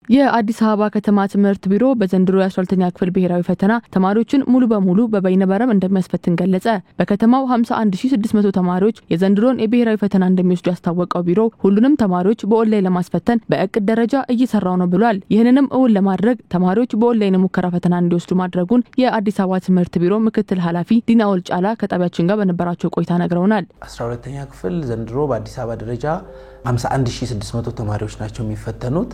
የአዲስ አበባ ከተማ ትምህርት ቢሮ በዘንድሮ የ12ኛ ክፍል ብሔራዊ ፈተና ተማሪዎችን ሙሉ በሙሉ በበይነመረብ እንደሚያስፈትን ገለጸ። በከተማው 51600 ተማሪዎች የዘንድሮን የብሔራዊ ፈተና እንደሚወስዱ ያስታወቀው ቢሮ ሁሉንም ተማሪዎች በኦንላይን ለማስፈተን በእቅድ ደረጃ እየሰራው ነው ብሏል። ይህንንም እውን ለማድረግ ተማሪዎች በኦንላይን ሙከራ ፈተና እንዲወስዱ ማድረጉን የአዲስ አበባ ትምህርት ቢሮ ምክትል ኃላፊ ዲና ወልጫላ ከጣቢያችን ጋር በነበራቸው ቆይታ ነግረውናል። 12ኛ ክፍል ዘንድሮ በአዲስ አበባ ደረጃ 51600 ተማሪዎች ናቸው የሚፈተኑት።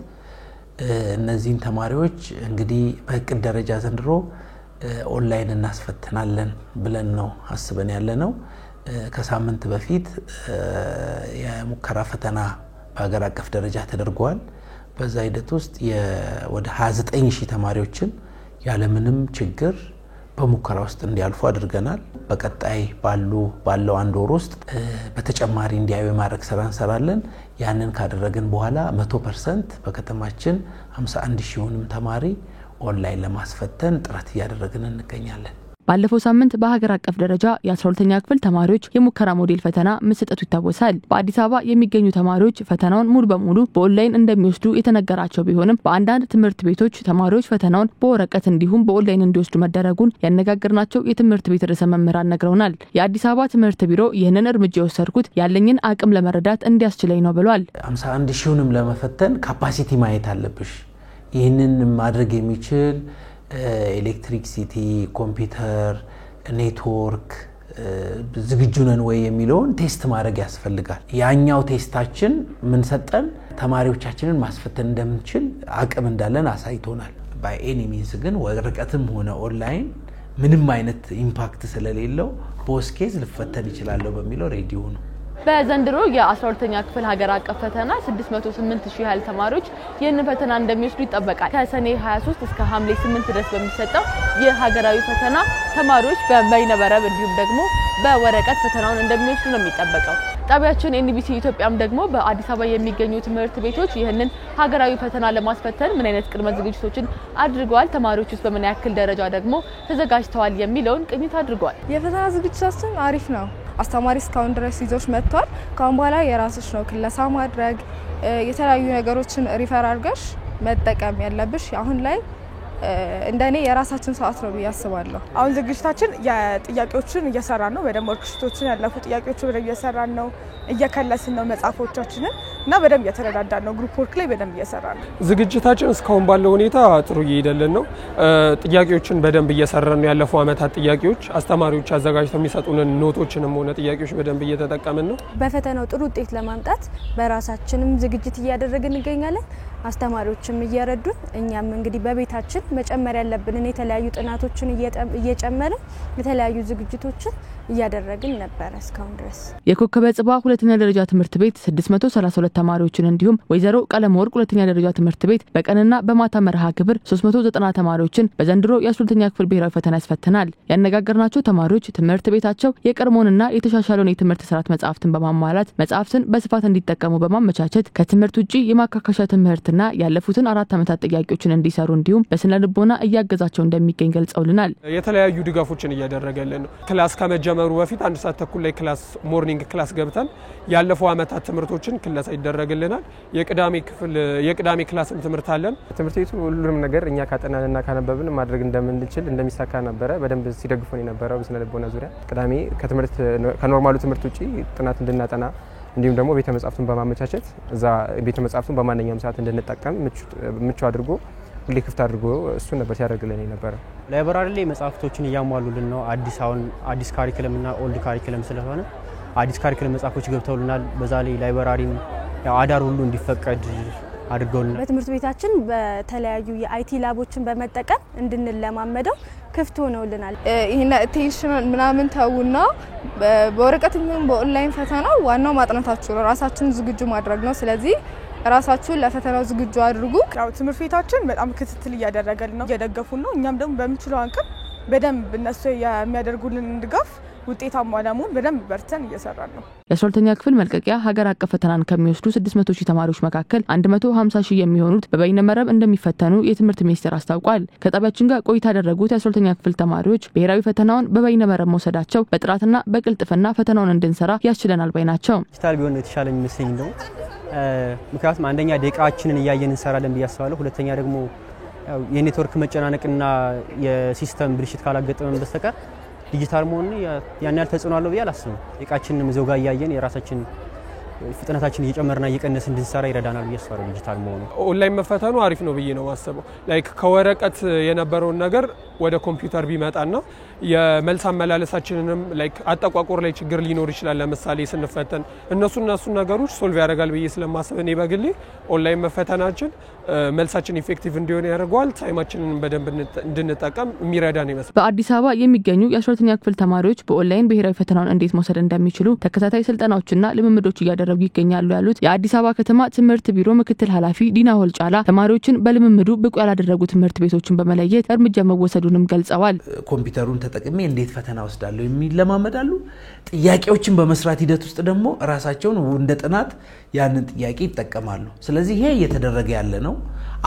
እነዚህን ተማሪዎች እንግዲህ በእቅድ ደረጃ ዘንድሮ ኦንላይን እናስፈትናለን ብለን ነው አስበን ያለነው። ከሳምንት በፊት የሙከራ ፈተና በአገር አቀፍ ደረጃ ተደርጓል። በዛ ሂደት ውስጥ ወደ 29000 ተማሪዎችን ያለምንም ችግር በሙከራ ውስጥ እንዲያልፉ አድርገናል። በቀጣይ ባለው አንድ ወር ውስጥ በተጨማሪ እንዲያዩ ማድረግ ስራ እንሰራለን። ያንን ካደረግን በኋላ 100% በከተማችን 51000ንም ተማሪ ኦንላይን ለማስፈተን ጥረት እያደረግን እንገኛለን። ባለፈው ሳምንት በሀገር አቀፍ ደረጃ የ12ኛ ክፍል ተማሪዎች የሙከራ ሞዴል ፈተና መሰጠቱ ይታወሳል። በአዲስ አበባ የሚገኙ ተማሪዎች ፈተናውን ሙሉ በሙሉ በኦንላይን እንደሚወስዱ የተነገራቸው ቢሆንም በአንዳንድ ትምህርት ቤቶች ተማሪዎች ፈተናውን በወረቀት እንዲሁም በኦንላይን እንዲወስዱ መደረጉን ያነጋገርናቸው የትምህርት ቤት ርዕሰ መምህራን ነግረውናል። የአዲስ አበባ ትምህርት ቢሮ ይህንን እርምጃ የወሰድኩት ያለኝን አቅም ለመረዳት እንዲያስችለኝ ነው ብሏል። 51000ንም ለመፈተን ካፓሲቲ ማየት አለብሽ። ይህንን ማድረግ የሚችል ኤሌክትሪክሲቲ፣ ኮምፒውተር፣ ኔትወርክ ዝግጁ ነን ወይ የሚለውን ቴስት ማድረግ ያስፈልጋል። ያኛው ቴስታችን ምን ሰጠን ተማሪዎቻችንን ማስፈተን እንደምንችል አቅም እንዳለን አሳይቶናል። ባይ ኤኒ ሚንስ ግን ወረቀትም ሆነ ኦንላይን ምንም አይነት ኢምፓክት ስለሌለው ቦስኬዝ ልፈተን ይችላል በሚለው ሬዲዮ ነው። በዘንድሮ የ12ኛ ክፍል ሀገር አቀፍ ፈተና 608000 ያህል ተማሪዎች ይህንን ፈተና እንደሚወስዱ ይጠበቃል። ከሰኔ 23 እስከ ሐምሌ 8 ድረስ በሚሰጠው የሀገራዊ ፈተና ተማሪዎች በበይነመረብ እንዲሁም ደግሞ በወረቀት ፈተናውን እንደሚወስዱ ነው የሚጠበቀው። ጣቢያችን ኤንቢሲ ኢትዮጵያም ደግሞ በአዲስ አበባ የሚገኙ ትምህርት ቤቶች ይህንን ሀገራዊ ፈተና ለማስፈተን ምን አይነት ቅድመ ዝግጅቶችን አድርገዋል፣ ተማሪዎችስ በምን ያክል ደረጃ ደግሞ ተዘጋጅተዋል የሚለውን ቅኝት አድርገዋል። የፈተና ዝግጅታችን አሪፍ ነው። አስተማሪ እስካሁን ድረስ ይዞች መጥቷል። ካሁን በኋላ የራስሽ ነው ክለሳ ማድረግ የተለያዩ ነገሮችን ሪፈር አድርገሽ መጠቀም ያለብሽ። አሁን ላይ እንደኔ የራሳችን ሰዓት ነው ያስባለሁ። አሁን ዝግጅታችን የጥያቄዎችን እየሰራን ነው። በደም ወርክሽቶችን ያለፉ ጥያቄዎችን በደም እየሰራን ነው፣ እየከለስን ነው መጻፎቻችንን እና በደም እየተረዳዳን ነው። ግሩፕ ወርክ ላይ በደም እየሰራን ነው። ዝግጅታችን እስካሁን ባለው ሁኔታ ጥሩ እየሄደልን ነው። ጥያቄዎችን በደም እየሰራን ነው። ያለፉ አመታት ጥያቄዎች አስተማሪዎች አዘጋጅተው የሚሰጡንን ኖቶችንም ሆነ ጥያቄዎች በደም እየተጠቀምን ነው። በፈተናው ጥሩ ውጤት ለማምጣት በራሳችንም ዝግጅት እያደረግን እንገኛለን። አስተማሪዎችም እየረዱን እኛም እንግዲህ በቤታችን መጨመር ያለብንን የተለያዩ ጥናቶችን እየጨመርን የተለያዩ ዝግጅቶችን እያደረግን ነበር እስካሁን ድረስ። የኮከበ ጽባ ሁለተኛ ደረጃ ትምህርት ቤት 632 ተማሪዎችን እንዲሁም ወይዘሮ ቀለመወርቅ ሁለተኛ ደረጃ ትምህርት ቤት በቀንና በማታ መርሃ ግብር 390 ተማሪዎችን በዘንድሮ የ12ኛ ክፍል ብሔራዊ ፈተና ያስፈትናል። ያነጋገርናቸው ተማሪዎች ትምህርት ቤታቸው የቀድሞውንና የተሻሻለውን የትምህርት ስርዓት መጻሕፍትን በማሟላት መጻሕፍትን በስፋት እንዲጠቀሙ በማመቻቸት ከትምህርት ውጪ የማካካሻ ትምህርትና ያለፉትን 4 አመታት ጥያቄዎችን እንዲሰሩ እንዲሁም በስነ ልቦና እያገዛቸው እንደሚገኝ ገልጸውልናል። የተለያዩ ድጋፎችን እያደረገልን ነው። ክላስ ከመጀመሩ በፊት 1 ሰዓት ተኩል ላይ ክላስ ሞርኒንግ ክላስ ገብተን ያለፉ አመታት ትምህርቶችን ክለሳ ይደረግልናል። የቅዳሜ ክላስም ትምህርት አለን። ትምህርት ቤቱ ሁሉንም ነገር እኛ ካጠናንና ካነበብን ማድረግ እንደምንችል እንደሚሳካ ነበረ በደንብ ሲደግፉን የነበረው በስነ ልቦና ዙሪያ። ቅዳሜ ከኖርማሉ ትምህርት ውጪ ጥናት እንድናጠና እንዲሁም ደግሞ ቤተ መጻሕፍቱን በማመቻቸት እዛ ቤተ መጻሕፍቱን በማንኛውም ሰዓት እንድንጠቀም ምቹ አድርጎ ሁሌ ክፍት አድርጎ እሱ ነበር ሲያደርግልን የነበረው። ላይብራሪ ላይ መጻሕፍቶችን እያሟሉልን ነው። አዲስ ካሪኩለምና ኦልድ ካሪኩለም ስለሆነ አዲስ ካሪኩለም መጻሕፍቶች ገብተውልናል። በዛ ላይ ላይብራሪም አዳር ሁሉ እንዲፈቀድ አድርገውልናል። በትምህርት ቤታችን በተለያዩ የአይቲ ላቦችን በመጠቀም እንድንለማመደው ክፍት ሆነውልናል። ይሄን ቴንሽን ምናምን ተውና በወረቀትም በኦንላይን ፈተና ዋናው ማጥናታችሁ ነው፣ ራሳችሁን ዝግጁ ማድረግ ነው። ስለዚህ ራሳችሁን ለፈተናው ዝግጁ አድርጉ። ያው ትምህርት ቤታችን በጣም ክትትል እያደረገልን ነው፣ እየደገፉን ነው። እኛም ደግሞ በምንችለው አቅም በደንብ እነሱ የሚያደርጉልን ድጋፍ ውጤታማ ለመሆን በደንብ በርተን እየሰራን ነው። የ12ኛ ክፍል መልቀቂያ ሀገር አቀፍ ፈተናን ከሚወስዱ 600,000 ተማሪዎች መካከል 150,000 የሚሆኑት በበይነመረብ እንደሚፈተኑ የትምህርት ሚኒስቴር አስታውቋል። ከጣቢያችን ጋር ቆይታ ያደረጉት የ12ኛ ክፍል ተማሪዎች ብሔራዊ ፈተናውን በበይነመረብ መውሰዳቸው በጥራትና በቅልጥፍና ፈተናውን እንድንሰራ ያስችለናል ባይ ናቸው። ዲጂታል ቢሆን የተሻለ የሚመስለኝ ነው። ምክንያቱም አንደኛ ደቂቃችንን እያየን እንሰራለን ብያስባለሁ ሁለተኛ ደግሞ የኔትወርክ መጨናነቅና የሲስተም ብልሽት ካላገጠመን በስተቀር ዲጂታል መሆን ያን ያህል ተጽዕኖ አለው ብዬ አላስብም ደቂቃችንን ዘውጋ እያየን የራሳችን ፍጥነታችን እየጨመረና እየቀነሰ እንድንሰራ ይረዳናል ብያስባለሁ ዲጂታል መሆኑ ኦንላይን መፈተኑ አሪፍ ነው ብዬ ነው ማሰበው ላይክ ከወረቀት የነበረው ነገር ወደ ኮምፒውተር ቢመጣና የመልስ አመላለሳችንንም ላይክ አጠቋቆር ላይ ችግር ሊኖር ይችላል ለምሳሌ ስንፈተን እነሱ ነገሮች ሶልቭ ያደርጋል ብዬ ስለማስብ እኔ በግሌ ኦንላይን መፈተናችን መልሳችን ኢፌክቲቭ እንዲሆን ያደርጋል ታይማችንን በደንብ እንድንጠቀም የሚረዳን ይመስላል በአዲስ አበባ የሚገኙ የ12ኛ ክፍል ተማሪዎች በኦንላይን ብሔራዊ ፈተናውን እንዴት መውሰድ እንደሚችሉ ተከታታይ ስልጠናዎችና ልምምዶች እያደረጉ ይገኛሉ ያሉት የአዲስ አበባ ከተማ ትምህርት ቢሮ ምክትል ኃላፊ ዲና ሆልጫላ ተማሪዎችን በልምምዱ ብቁ ያላደረጉ ትምህርት ቤቶችን በመለየት እርምጃ መወሰዱንም ገልጸዋል ኮምፒውተሩን ተጠቅሜ እንዴት ፈተና ወስዳለሁ የሚለማመዳሉ ጥያቄዎችን በመስራት ሂደት ውስጥ ደግሞ ራሳቸውን እንደ ጥናት ያንን ጥያቄ ይጠቀማሉ ስለዚህ ይሄ እየተደረገ ያለ ነው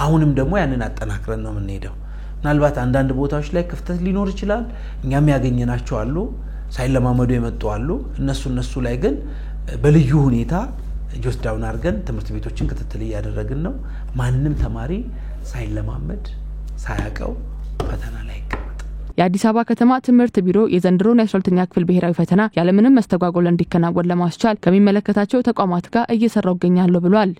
አሁንም ደግሞ ያንን አጠናክረን ነው የምንሄደው ምናልባት አንዳንድ ቦታዎች ላይ ክፍተት ሊኖር ይችላል እኛም ያገኘናቸው አሉ ሳይለማመዱ የመጡ አሉ እነሱ ላይ ግን በልዩ ሁኔታ ጆስ ዳውን አድርገን ትምህርት ቤቶችን ክትትል እያደረግን ነው ማንንም ተማሪ ሳይለማመድ ሳያቀው ፈተና ላይ የአዲስ አበባ ከተማ ትምህርት ቢሮ የዘንድሮን የ12ኛ ክፍል ብሔራዊ ፈተና ያለምንም መስተጓጎል እንዲከናወን ለማስቻል ከሚመለከታቸው ተቋማት ጋር እየሰራው ይገኛል ብሏል